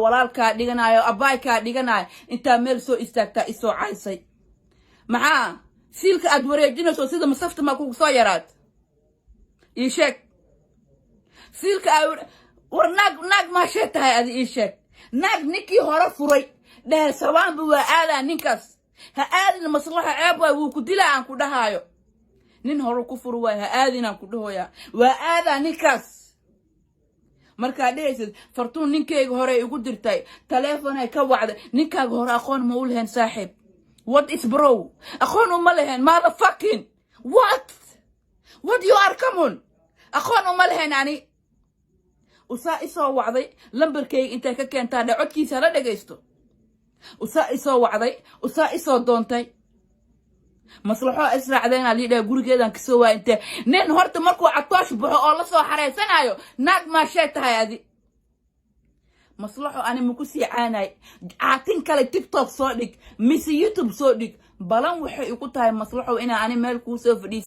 walaalkaa dhiganayo abaaykaa dhiganayo intaa meel soo istaagtaa isoo caysay maxaa siilka aad wareejinayso sida masafta ma kugu soo yaraad ii sheeg siilka war naag maashee tahay adi ii sheeg naag ninkii hore furay dheer sawaanba waa aadaa ninkaas ha aadin maslaxa ceeb waay wuu ku dilaa aan ku dhahaayo nin hore ku furu waay ha aadin aan ku dhahoyaa waa aadaa ninkaas markaa dhehaysid fartuun ninkeyga hore igu dirtay telefoon ay ka wacday ninkaaga hore aqoon ma u lehen saaxiib what is bro aqoon uma lehen motherfucking what you are common aqoon uma lehen ani usaa isoo wacday lambarkeyga intay ka keentaa dhacodkiisa la dhagaysto usaa isoo wacday usaa isoo doontay maslaxo israacdeena liidha gurigeedan ka soo waayntay nin horta markuu catoosh baxo oo la soo xareysanayo naag ma shay tahay adi maslaxo ani ma ku sii caanay caatin kale TikTok soo dhig mise YouTube soo dhig balan waxay ugu tahay maslaxo inaan ani meel ku soo fadhiis